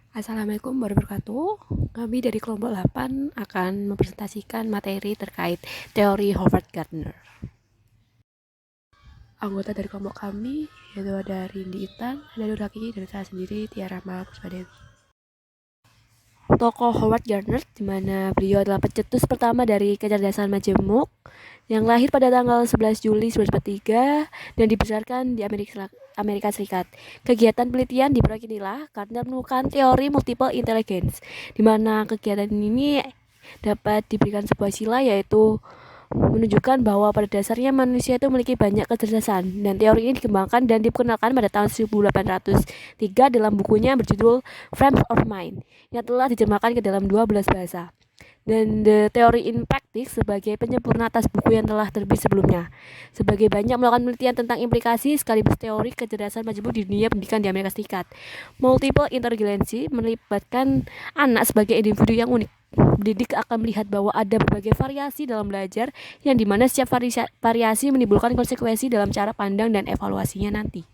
Assalamualaikum warahmatullahi wabarakatuh. Kami dari kelompok 8 akan mempresentasikan materi terkait teori Howard Gardner. Anggota dari kelompok kami yaitu ada Rindi Itan, ada Nur Hakiki, dan saya sendiri Tiara Mala Puspadewi. Tokoh Howard Gardner, di mana beliau adalah pencetus pertama dari kecerdasan majemuk yang lahir pada tanggal 11 Juli 1943 dan dibesarkan di Amerika Serikat. Kegiatan penelitian di proyek inilah karena menemukan teori multiple intelligence, di mana kegiatan ini dapat diberikan sebuah sila, yaitu menunjukkan bahwa pada dasarnya manusia itu memiliki banyak kecerdasan, dan teori ini dikembangkan dan diperkenalkan pada tahun 1803 dalam bukunya berjudul Frames of Mind yang telah diterjemahkan ke dalam 12 bahasa, dan The Theory in Practice sebagai penyempurna atas buku yang telah terbit sebelumnya. Sebagai banyak melakukan penelitian tentang implikasi sekaligus teori kecerdasan majemuk di dunia pendidikan di Amerika Serikat. Multiple intelligence melibatkan anak sebagai individu yang unik. Pendidik akan melihat bahwa ada berbagai variasi dalam belajar, yang dimana setiap variasi menimbulkan konsekuensi dalam cara pandang dan evaluasinya nanti.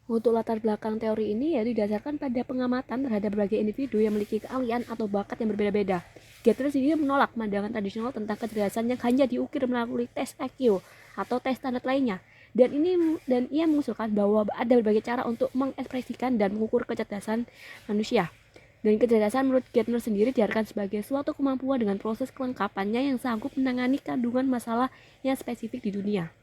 Untuk latar belakang teori ini yaitu didasarkan pada pengamatan terhadap berbagai individu yang memiliki keahlian atau bakat yang berbeda-beda. Gardner sendiri menolak pandangan tradisional tentang kecerdasan yang hanya diukir melalui tes IQ atau tes standar lainnya. Dan ia mengusulkan bahwa ada berbagai cara untuk mengekspresikan dan mengukur kecerdasan manusia. Dan kecerdasan menurut Gardner sendiri diartikan sebagai suatu kemampuan dengan proses kelengkapannya yang sanggup menangani kandungan masalah yang spesifik di dunia.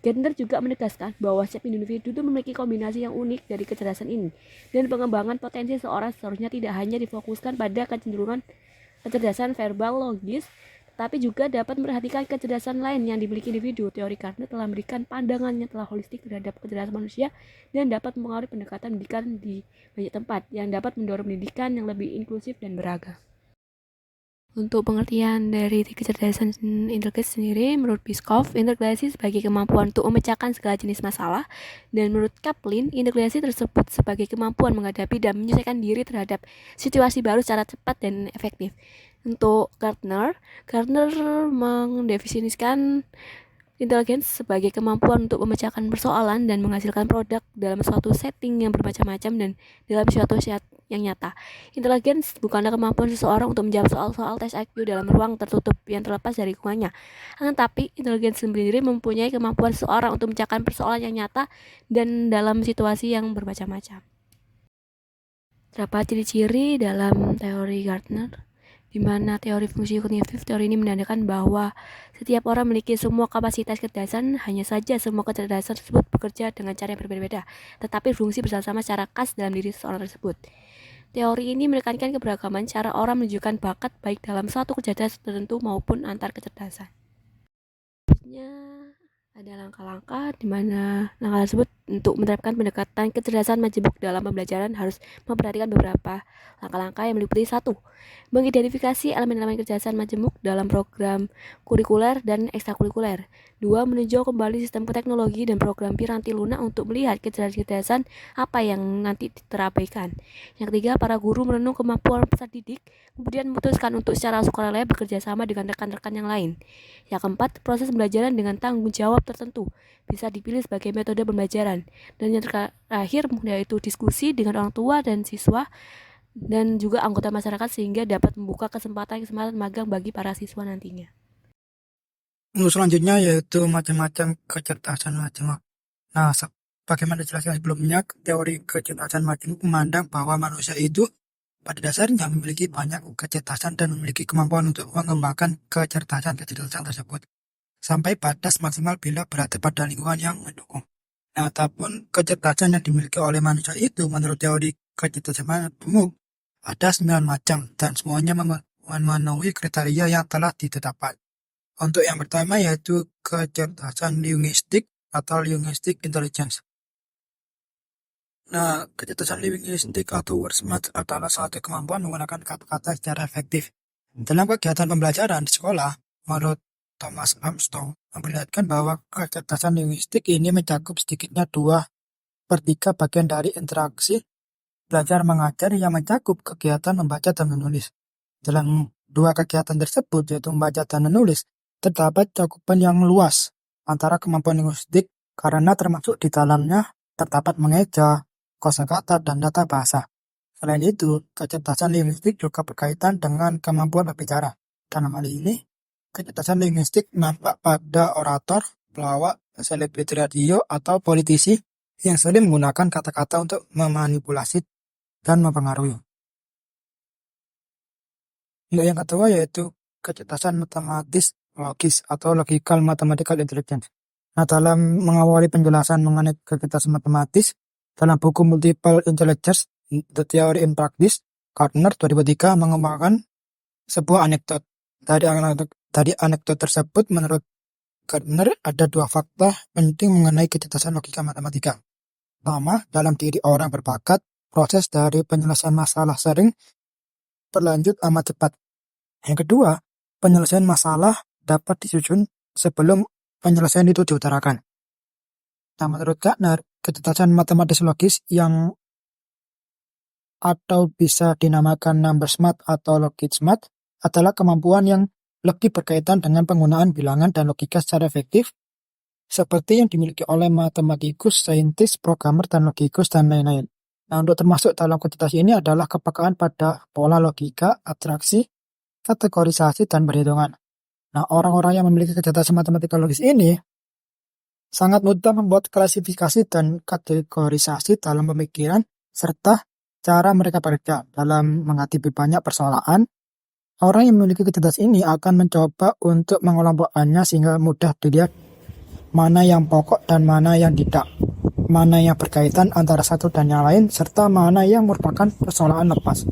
Gardner juga menegaskan bahwa setiap individu itu memiliki kombinasi yang unik dari kecerdasan ini, dan pengembangan potensi seorang seharusnya tidak hanya difokuskan pada kecenderungan kecerdasan verbal logis, tetapi juga dapat memperhatikan kecerdasan lain yang dimiliki individu. Teori Gardner telah memberikan pandangannya telah holistik terhadap kecerdasan manusia dan dapat mempengaruhi pendekatan pendidikan di banyak tempat, yang dapat mendorong pendidikan yang lebih inklusif dan beragam. Untuk pengertian dari kecerdasan intelektual sendiri, menurut Biskov, integrasi sebagai kemampuan untuk memecahkan segala jenis masalah, dan menurut Kaplan, integrasi tersebut sebagai kemampuan menghadapi dan menyesuaikan diri terhadap situasi baru secara cepat dan efektif. Untuk Gardner mendefinisikan inteligens sebagai kemampuan untuk memecahkan persoalan dan menghasilkan produk dalam suatu setting yang bermacam-macam dan dalam suatu set yang nyata. Inteligens bukanlah kemampuan seseorang untuk menjawab soal-soal tes IQ dalam ruang tertutup yang terlepas dari lingkungannya. Akan tapi, inteligens sendiri mempunyai kemampuan seseorang untuk memecahkan persoalan yang nyata dan dalam situasi yang bermacam-macam. Terdapat ciri-ciri dalam teori Gardner, di mana teori fungsi kognitif. Teori ini menandakan bahwa setiap orang memiliki semua kapasitas kecerdasan, hanya saja semua kecerdasan tersebut bekerja dengan cara yang berbeda-beda, tetapi fungsi bersama-sama secara khas dalam diri seseorang tersebut. Teori ini menekankan keberagaman cara orang menunjukkan bakat baik dalam satu kecerdasan tertentu maupun antar kecerdasan. Selanjutnya ada langkah-langkah, di mana langkah tersebut untuk menerapkan pendekatan kecerdasan majemuk dalam pembelajaran harus memperhatikan beberapa langkah-langkah yang meliputi: 1. Mengidentifikasi elemen-elemen kecerdasan majemuk dalam program kurikuler dan ekstrakurikuler. 2. Meninjau kembali sistem teknologi dan program piranti lunak untuk melihat kecerdasan apa yang nanti terabaikan. Yang ketiga, para guru merenung kemampuan peserta didik, kemudian memutuskan untuk secara sukarela bekerja sama dengan rekan-rekan yang lain. Yang keempat, proses pembelajaran dengan tanggung jawab tertentu bisa dipilih sebagai metode pembelajaran. Dan yang terakhir yaitu diskusi dengan orang tua dan siswa dan juga anggota masyarakat sehingga dapat membuka kesempatan magang bagi para siswa nantinya. Untuk selanjutnya yaitu macam-macam kecerdasan majemuk. Nah, bagaimana dijelaskan sebelumnya, teori kecerdasan majemuk memandang bahwa manusia itu pada dasarnya memiliki banyak kecerdasan dan memiliki kemampuan untuk mengembangkan kecerdasan tersebut sampai batas maksimal bila berada pada lingkungan yang mendukung. Nah, ataupun kecerdasan yang dimiliki oleh manusia itu menurut teori kecerdasan majemuk ada 9 macam dan semuanya memenuhi kriteria yang telah ditetapkan. Untuk yang pertama yaitu kecerdasan linguistik atau linguistic intelligence. Nah, kecerdasan linguistik atau word smart adalah suatu kemampuan menggunakan kata-kata secara efektif. Dalam kegiatan pembelajaran di sekolah, menurut Thomas Armstrong memperlihatkan bahwa kecerdasan linguistik ini mencakup sedikitnya 2/3 bagian dari interaksi belajar mengajar yang mencakup kegiatan membaca dan menulis. Dalam 2 kegiatan tersebut, yaitu membaca dan menulis, terdapat cakupan yang luas antara kemampuan linguistik karena termasuk di dalamnya terdapat mengeja, kosakata, dan tata bahasa. Selain itu, kecerdasan linguistik juga berkaitan dengan kemampuan berbicara. Dalam hal ini, kecerdasan linguistik nampak pada orator, pelawak, selebriti radio, atau politisi yang sering menggunakan kata-kata untuk memanipulasi dan mempengaruhi. Untuk yang kedua yaitu kecerdasan matematis logis atau logical mathematical intelligence. Nah, dalam mengawali penjelasan mengenai kecerdasan matematis, dalam buku Multiple Intelligence, The Theory in Practice, Gardner 2003 mengembangkan sebuah anekdot. Dari anekdot tersebut, menurut Gardner, ada dua fakta penting mengenai kecerdasan logika matematika. Pertama, dalam diri orang berbakat, proses dari penyelesaian masalah sering berlanjut amat cepat. Yang kedua, penyelesaian masalah dapat disusun sebelum penyelesaian itu diutarakan. Nah, menurut Gardner, kecerdasan matematis logis yang atau bisa dinamakan number smart atau logic smart adalah kemampuan yang lebih berkaitan dengan penggunaan bilangan dan logika secara efektif, seperti yang dimiliki oleh matematikus, saintis, programmer, dan logikus, dan lain-lain. Nah, untuk termasuk dalam kecerdasan ini adalah kepekaan pada pola logika, abstraksi, kategorisasi, dan perhitungan. Nah, orang-orang yang memiliki kecerdasan matematika logis ini sangat mudah membuat klasifikasi dan kategorisasi dalam pemikiran serta cara mereka bekerja dalam menghadapi banyak persoalan. Orang yang memiliki kecerdasan ini akan mencoba untuk mengelompokkannya sehingga mudah dilihat mana yang pokok dan mana yang tidak, mana yang berkaitan antara satu dan yang lain, serta mana yang merupakan persoalan lepas.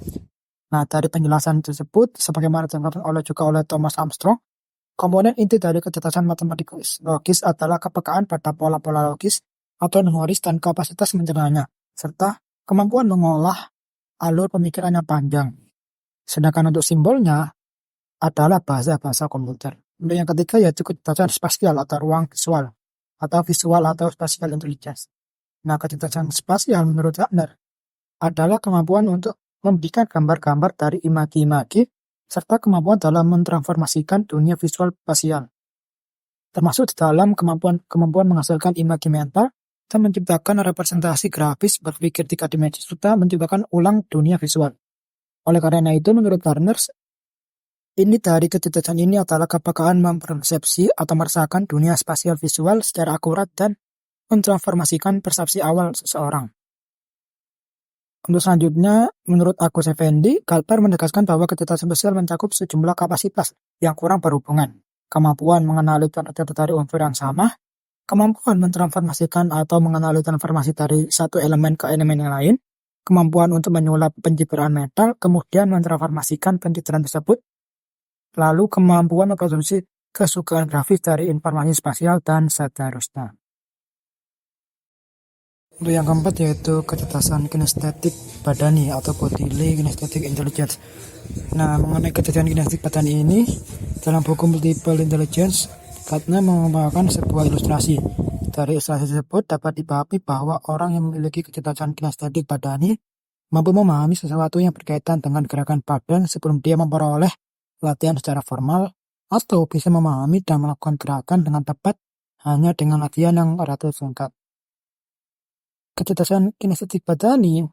Nah, dari penjelasan tersebut, sebagaimana diungkapkan oleh Thomas Armstrong, komponen inti dari kecerdasan matematis logis adalah kepekaan pada pola-pola logis atau numeris dan kapasitas mencernanya, serta kemampuan mengolah alur pemikiran yang panjang. Sedangkan untuk simbolnya adalah bahasa-bahasa komputer. Untuk yang ketiga yaitu kecerdasan spasial atau ruang visual atau spatial intelligence. Nah, kecerdasan spasial menurut Gardner adalah kemampuan untuk memberikan gambar-gambar dari imagi-imagi serta kemampuan dalam mentransformasikan dunia visual spasial, termasuk di dalam kemampuan menghasilkan imagi mental dan menciptakan representasi grafis berpikir 3 dimensi serta menciptakan ulang dunia visual. Oleh karena itu, menurut Gardner, ini dari kecerdasan ini adalah kepekaan mempersepsi atau merasakan dunia spasial visual secara akurat dan mentransformasikan persepsi awal seseorang. Untuk selanjutnya, menurut Agus Effendi, Gardner menegaskan bahwa kecerdasan spasial mencakup sejumlah kapasitas yang kurang berhubungan, kemampuan mengenali contoh dari unsur yang sama, kemampuan mentransformasikan atau mengenali transformasi dari satu elemen ke elemen yang lain, kemampuan untuk menyulap pencitraan mental, kemudian mentransformasikan pencitraan tersebut, lalu kemampuan memproduksi kesukaan grafis dari informasi spasial, dan seterusnya. Untuk yang keempat yaitu kecerdasan kinestetik badani atau bodily kinesthetic intelligence. Nah, mengenai kecerdasan kinestetik badani ini, dalam buku Multiple Intelligence, Gardner mengembangkan sebuah ilustrasi. Dari ilustrasi tersebut dapat dipahami bahwa orang yang memiliki kecerdasan kinestetik badani mampu memahami sesuatu yang berkaitan dengan gerakan badan sebelum dia memperoleh latihan secara formal, atau bisa memahami dan melakukan gerakan dengan tepat hanya dengan latihan yang relatif singkat. Kecerdasan kinestetik badani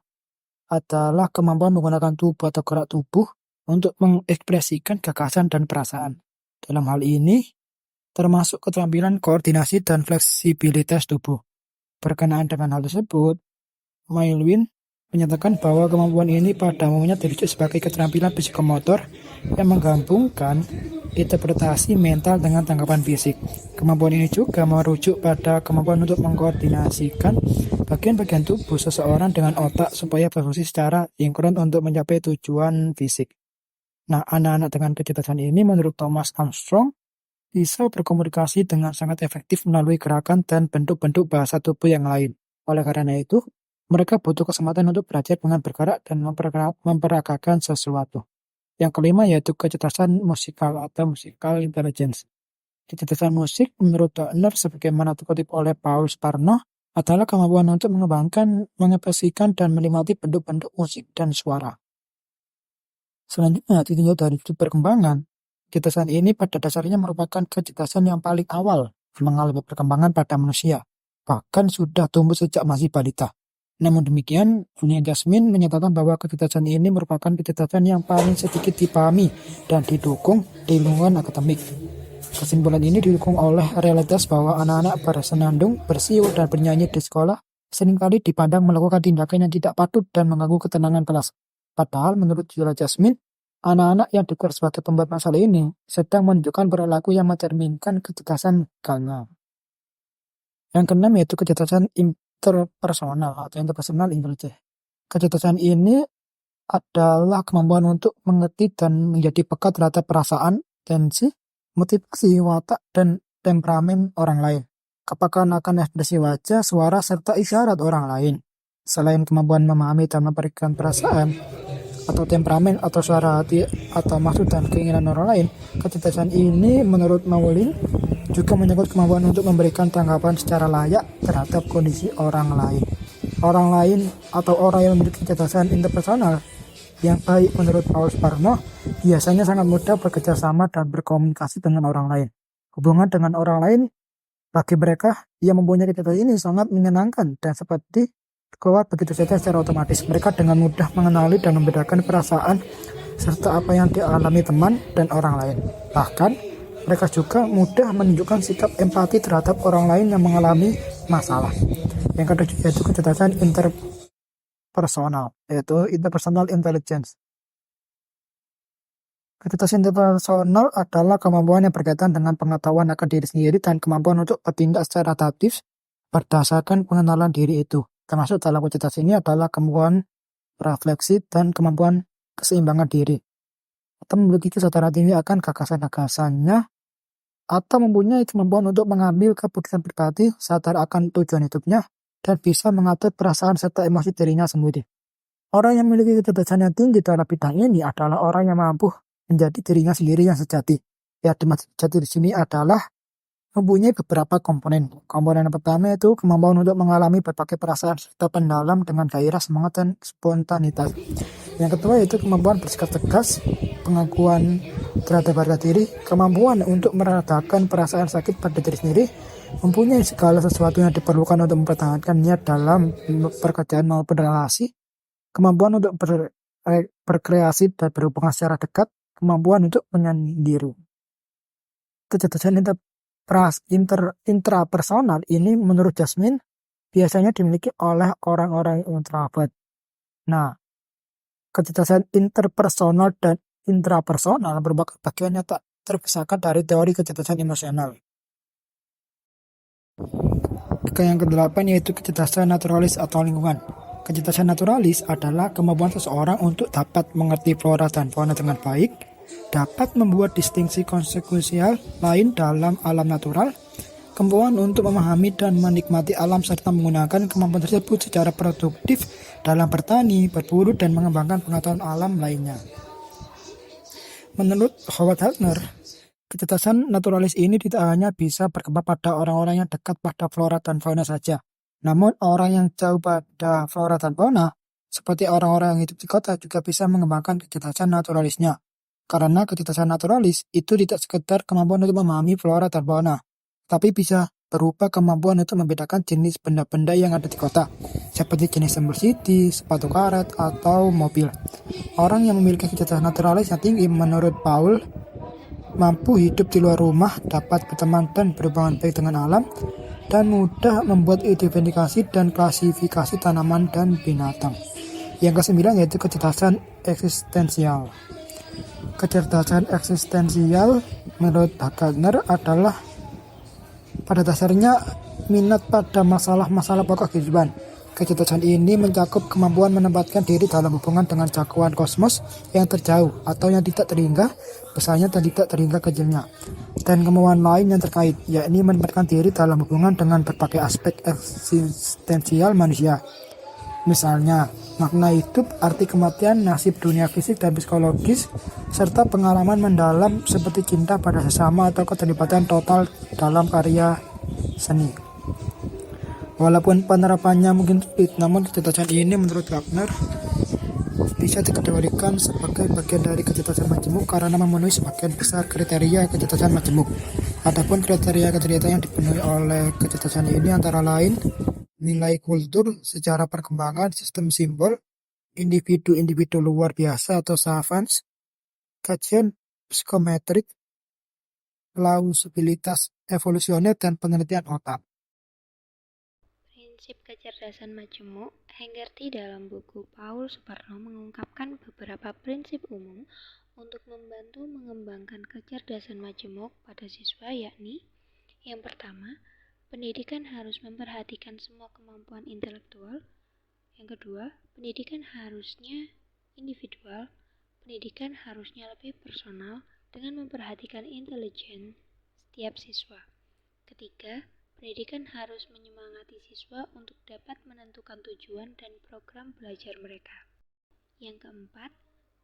adalah kemampuan menggunakan tubuh atau gerak tubuh untuk mengekspresikan gagasan dan perasaan. Dalam hal ini, termasuk keterampilan koordinasi dan fleksibilitas tubuh. Berkenaan dengan hal tersebut, Mailwin menyatakan bahwa kemampuan ini pada umumnya dirujuk sebagai keterampilan psikomotor yang menggabungkan interpretasi mental dengan tanggapan fisik. Kemampuan ini juga merujuk pada kemampuan untuk mengkoordinasikan bagian-bagian tubuh seseorang dengan otak supaya berfungsi secara sinkron untuk mencapai tujuan fisik. Nah, anak-anak dengan kecerdasan ini menurut Thomas Armstrong bisa berkomunikasi dengan sangat efektif melalui gerakan dan bentuk-bentuk bahasa tubuh yang lain. Oleh karena itu, mereka butuh kesempatan untuk belajar dengan bergerak dan memperagakan sesuatu. Yang kelima yaitu kecerdasan musikal atau musical intelligence. Kecerdasan musik menurut Gardner sebagaimana dikutip oleh Paul Sparno adalah kemampuan untuk mengembangkan, mengekspresikan, dan menikmati bentuk-bentuk musik dan suara. Selanjutnya, ditinjau dari sudut perkembangan, kecerdasan ini pada dasarnya merupakan kecerdasan yang paling awal mengalami perkembangan pada manusia, bahkan sudah tumbuh sejak masih balita. Namun demikian, Dunia Jasmine menyatakan bahwa kecerdasan ini merupakan kecerdasan yang paling sedikit dipahami dan didukung di lingkungan akademik. Kesimpulan ini didukung oleh realitas bahwa anak-anak bersenandung, bersiul, dan bernyanyi di sekolah seringkali dipandang melakukan tindakan yang tidak patut dan mengganggu ketenangan kelas. Padahal menurut Julia Jasmine, anak-anak yang diukur sebagai pembuat masalah ini sedang menunjukkan perilaku yang mencerminkan kecerdasan mereka. Yang keenam yaitu kecerdasan interpersonal atau interpersonal intelligence. Kecerdasan ini adalah kemampuan untuk mengerti dan menjadi peka terhadap perasaan, tensi, motivasi, watak, dan temperamen orang lain. Kepekaan akan ekspresi wajah, suara, serta isyarat orang lain. Selain kemampuan memahami dan memberikan perasaan atau temperamen atau suara hati atau maksud dan keinginan orang lain, kecerdasan ini menurut Maulin juga menyangkut kemampuan untuk memberikan tanggapan secara layak terhadap kondisi orang lain. Orang lain atau orang yang memiliki kecerdasan interpersonal yang baik menurut Paul Sparno biasanya sangat mudah bekerja sama dan berkomunikasi dengan orang lain. Hubungan dengan orang lain bagi mereka yang mempunyai kecerdasan ini sangat menyenangkan dan seperti keluar begitu saja secara otomatis. Mereka dengan mudah mengenali dan membedakan perasaan serta apa yang dialami teman dan orang lain. Bahkan mereka juga mudah menunjukkan sikap empati terhadap orang lain yang mengalami masalah. Yang kedua yaitu kecerdasan interpersonal, yaitu interpersonal intelligence. Kecerdasan interpersonal adalah kemampuan yang berkaitan dengan pengetahuan akan diri sendiri dan kemampuan untuk bertindak secara adaptif berdasarkan pengenalan diri itu. Termasuk dalam kecerdasan ini adalah kemampuan refleksi dan kemampuan keseimbangan diri. Atau memiliki kesadaran tinggi akan gagasan-gagasannya, atau mempunyai kemampuan untuk mengambil keputusan pribadi, sadar akan tujuan hidupnya, dan bisa mengatur perasaan serta emosi dirinya sendiri. Orang yang memiliki kecerdasan yang tinggi dalam bidang ini adalah orang yang mampu menjadi dirinya sendiri yang sejati. Ya, dimaksud sejati di sini adalah mempunyai beberapa komponen. Komponen yang pertama itu kemampuan untuk mengalami berbagai perasaan serta pendalam dengan gairah, semangat, dan spontanitas. Yang kedua yaitu kemampuan bersikap tegas, pengakuan terhadap harga diri, kemampuan untuk meredakan perasaan sakit pada diri sendiri, mempunyai segala sesuatu yang diperlukan untuk mempertahankan niat dalam pekerjaan maupun relasi, kemampuan untuk berkreasi dan berhubungan secara dekat, kemampuan untuk menyendiri. Kecerdasan intrapersonal ini menurut Jasmine biasanya dimiliki oleh orang-orang introvert. Nah, kecerdasan interpersonal dan intrapersonal merupakan bagian yang tak terpisahkan dari teori kecerdasan emosional. Yang kedelapan yaitu kecerdasan naturalis atau lingkungan. Kecerdasan naturalis adalah kemampuan seseorang untuk dapat mengerti flora dan fauna dengan baik, dapat membuat distingsi konsekuensial lain dalam alam natural, kemampuan untuk memahami dan menikmati alam serta menggunakan kemampuan tersebut secara produktif dalam bertani, berburu, dan mengembangkan pengetahuan alam lainnya. Menurut Howard Haltner, kecerdasan naturalis ini tidak hanya bisa berkembang pada orang-orang yang dekat pada flora dan fauna saja, namun orang yang jauh pada flora dan fauna, seperti orang-orang yang hidup di kota juga bisa mengembangkan kecerdasan naturalisnya. Karena kecerdasan naturalis itu tidak sekedar kemampuan untuk memahami flora dan fauna, tapi bisa berupa kemampuan untuk membedakan jenis benda-benda yang ada di kota, seperti jenis sumber city, sepatu karet, atau mobil. Orang yang memiliki kecerdasan naturalis yang tinggi menurut Paul mampu hidup di luar rumah, dapat berteman dan berhubungan baik dengan alam, dan mudah membuat identifikasi dan klasifikasi tanaman dan binatang. Yang kesembilan yaitu kecerdasan eksistensial. Kecerdasan eksistensial menurut Gardner adalah pada dasarnya minat pada masalah-masalah pokok kehidupan. Kecerdasan ini mencakup kemampuan menempatkan diri dalam hubungan dengan jangkauan kosmos yang terjauh atau yang tidak terhingga, besarnya dan tidak terhingga kecilnya, dan kemampuan lain yang terkait, yakni menempatkan diri dalam hubungan dengan berbagai aspek eksistensial manusia. Misalnya, makna hidup, arti kematian, nasib dunia fisik dan psikologis, serta pengalaman mendalam seperti cinta pada sesama atau keterlibatan total dalam karya seni. Walaupun penerapannya mungkin sulit, namun kecerdasan ini menurut Gardner bisa dikategorikan sebagai bagian dari kecerdasan majemuk karena memenuhi sebagian besar kriteria kecerdasan majemuk. Adapun kriteria yang dipenuhi oleh kecerdasan ini antara lain nilai kultur, secara perkembangan, sistem simbol, individu-individu luar biasa atau savans, kajian psikometrik, plausibilitas evolusioner, dan penelitian otak. Prinsip kecerdasan majemuk, Hegarty dalam buku Paul Suparno mengungkapkan beberapa prinsip umum untuk membantu mengembangkan kecerdasan majemuk pada siswa, yakni yang pertama, pendidikan harus memperhatikan semua kemampuan intelektual. Yang kedua, pendidikan harusnya individual. Pendidikan harusnya lebih personal dengan memperhatikan intelijen setiap siswa. Ketiga, pendidikan harus menyemangati siswa untuk dapat menentukan tujuan dan program belajar mereka. Yang keempat,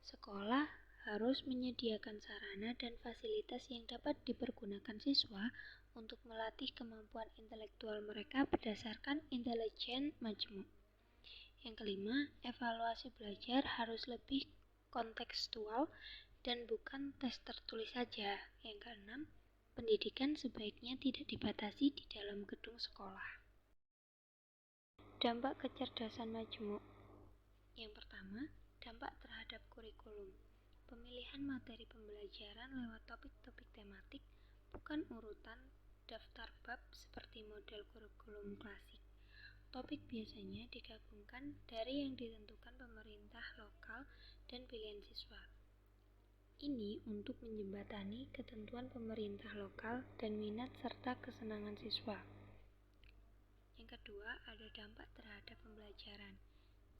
sekolah harus menyediakan sarana dan fasilitas yang dapat dipergunakan siswa untuk melatih kemampuan intelektual mereka berdasarkan intelijen majemuk. Yang kelima, evaluasi belajar harus lebih kontekstual dan bukan tes tertulis saja. Yang keenam, pendidikan sebaiknya tidak dibatasi di dalam gedung sekolah. Dampak kecerdasan majemuk. Yang pertama, dampak terhadap kurikulum. Pemilihan materi pembelajaran lewat topik-topik tematik, bukan urutan daftar bab seperti model kurikulum klasik. Topik biasanya digabungkan dari yang ditentukan pemerintah lokal dan pilihan siswa. Ini untuk menjembatani ketentuan pemerintah lokal dan minat serta kesenangan siswa. Yang kedua, ada dampak terhadap pembelajaran.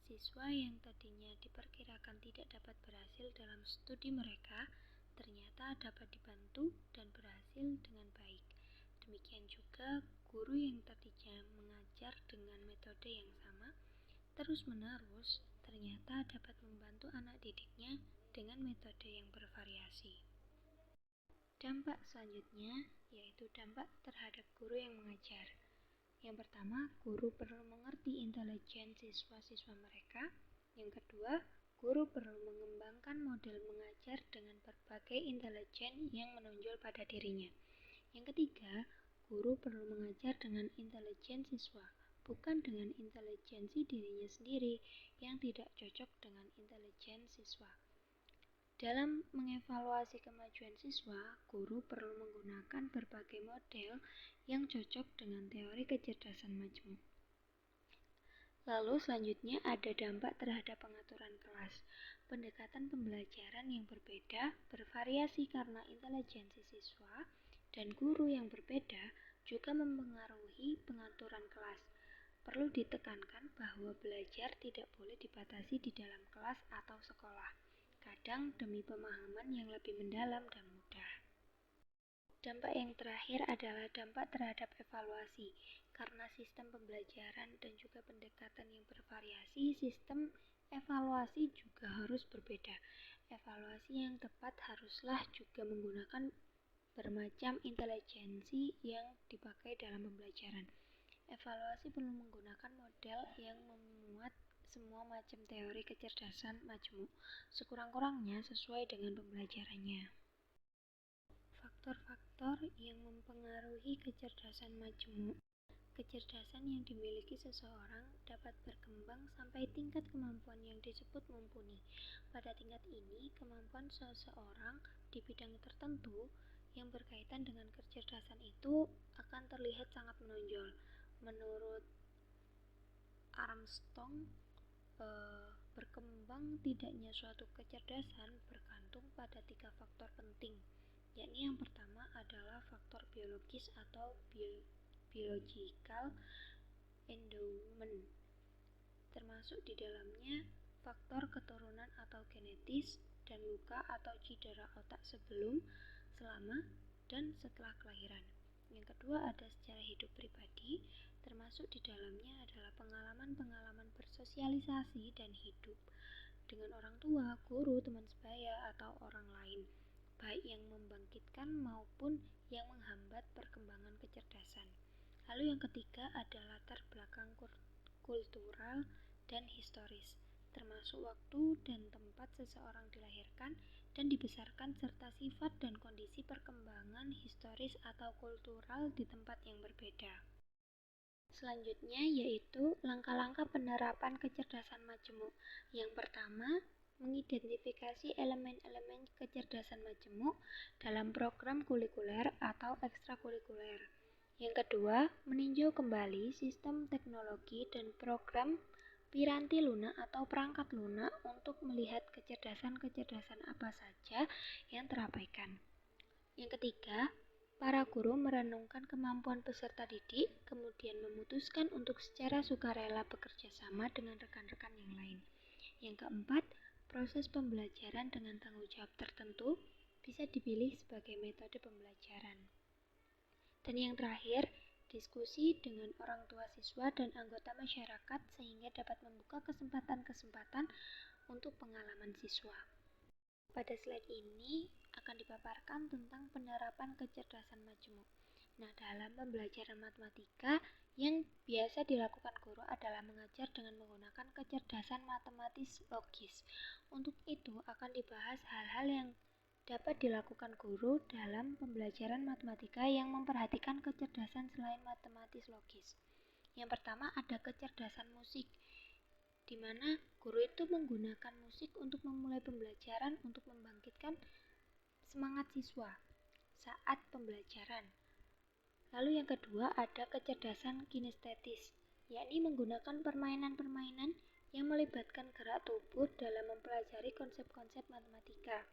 Siswa yang tadinya diperkirakan tidak dapat berhasil dalam studi mereka, ternyata dapat dibantu dan berhasil dengan baik. Demikian juga guru yang tadinya mengajar dengan metode yang sama, terus-menerus ternyata dapat membantu anak didiknya dengan metode yang bervariasi. Dampak selanjutnya yaitu dampak terhadap guru yang mengajar. Yang pertama, guru perlu mengerti intelijen siswa-siswa mereka. Yang kedua, guru perlu mengembangkan model mengajar dengan berbagai intelijen yang menonjol pada dirinya. Yang ketiga, guru perlu mengajar dengan intelijen siswa, bukan dengan intelijensi dirinya sendiri yang tidak cocok dengan intelijen siswa. Dalam mengevaluasi kemajuan siswa, guru perlu menggunakan berbagai model yang cocok dengan teori kecerdasan majemuk. Lalu selanjutnya ada dampak terhadap pengaturan kelas. Pendekatan pembelajaran yang berbeda, bervariasi karena intelijensi siswa dan guru yang berbeda juga mempengaruhi pengaturan kelas. Perlu ditekankan bahwa belajar tidak boleh dibatasi di dalam kelas atau sekolah, kadang demi pemahaman yang lebih mendalam dan mudah. Dampak yang terakhir adalah dampak terhadap evaluasi. Karena sistem pembelajaran dan juga pendekatan yang bervariasi, sistem evaluasi juga harus berbeda. Evaluasi yang tepat haruslah juga menggunakan bermacam intelijensi yang dipakai dalam pembelajaran. Evaluasi perlu menggunakan model yang memuat semua macam teori kecerdasan majemuk, sekurang-kurangnya sesuai dengan pembelajarannya. Faktor-faktor yang mempengaruhi kecerdasan majemuk. Kecerdasan yang dimiliki seseorang dapat berkembang sampai tingkat kemampuan yang disebut mumpuni. Pada tingkat ini, kemampuan seseorang di bidang tertentu yang berkaitan dengan kecerdasan itu akan terlihat sangat menonjol. Menurut Armstrong, berkembang tidaknya suatu kecerdasan bergantung pada 3 faktor penting, yakni yang pertama adalah faktor biologis atau biological endowment, termasuk di dalamnya faktor keturunan atau genetis dan luka atau cedera otak sebelum, selama, dan setelah kelahiran. Yang kedua ada secara hidup pribadi, termasuk di dalamnya adalah pengalaman-pengalaman bersosialisasi dan hidup dengan orang tua, guru, teman sebaya, atau orang lain, baik yang membangkitkan maupun yang menghambat perkembangan kecerdasan. Lalu yang ketiga ada latar belakang kultural dan historis, termasuk waktu dan tempat seseorang dilahirkan dan dibesarkan serta sifat dan kondisi perkembangan historis atau kultural di tempat yang berbeda. Selanjutnya yaitu langkah-langkah penerapan kecerdasan majemuk. Yang pertama, mengidentifikasi elemen-elemen kecerdasan majemuk dalam program kulikuler atau ekstrakurikuler. Yang kedua, meninjau kembali sistem teknologi dan program piranti lunak atau perangkat lunak untuk melihat kecerdasan-kecerdasan apa saja yang terabaikan. Yang ketiga, para guru merenungkan kemampuan peserta didik, kemudian memutuskan untuk secara sukarela bekerja sama dengan rekan-rekan yang lain. Yang keempat, proses pembelajaran dengan tanggung jawab tertentu bisa dipilih sebagai metode pembelajaran. Dan yang terakhir, diskusi dengan orang tua siswa dan anggota masyarakat sehingga dapat membuka kesempatan-kesempatan untuk pengalaman siswa. Pada slide ini akan dipaparkan tentang penerapan kecerdasan majemuk. Nah, dalam pembelajaran matematika yang biasa dilakukan guru adalah mengajar dengan menggunakan kecerdasan matematis logis. Untuk itu akan dibahas hal-hal yang dapat dilakukan guru dalam pembelajaran matematika yang memperhatikan kecerdasan selain matematis logis. Yang pertama ada kecerdasan musik, di mana guru itu menggunakan musik untuk memulai pembelajaran untuk membangkitkan semangat siswa saat pembelajaran. Lalu yang kedua ada kecerdasan kinestetis, yakni menggunakan permainan-permainan yang melibatkan gerak tubuh dalam mempelajari konsep-konsep matematika.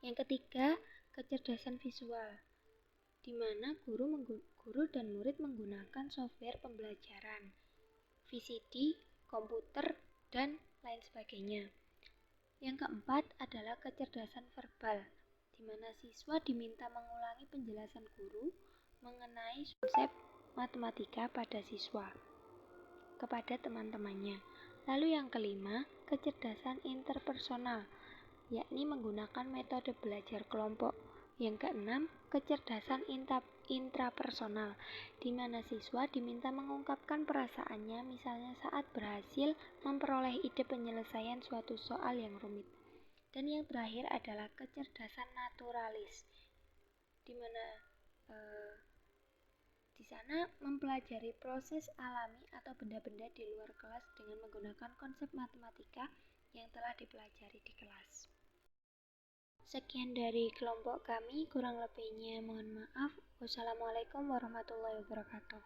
Yang ketiga, kecerdasan visual, di mana guru dan murid menggunakan software pembelajaran, VCD, komputer, dan lain sebagainya. Yang keempat adalah kecerdasan verbal, di mana siswa diminta mengulangi penjelasan guru mengenai konsep matematika pada siswa kepada teman-temannya. Lalu yang kelima, kecerdasan interpersonal, yakni menggunakan metode belajar kelompok. Yang keenam, kecerdasan intrapersonal, di mana siswa diminta mengungkapkan perasaannya misalnya saat berhasil memperoleh ide penyelesaian suatu soal yang rumit. Dan yang terakhir adalah kecerdasan naturalis, di mana di sana mempelajari proses alami atau benda-benda di luar kelas dengan menggunakan konsep matematika yang telah dipelajari di kelas. Sekian dari kelompok kami, kurang lebihnya mohon maaf. Wassalamualaikum warahmatullahi wabarakatuh.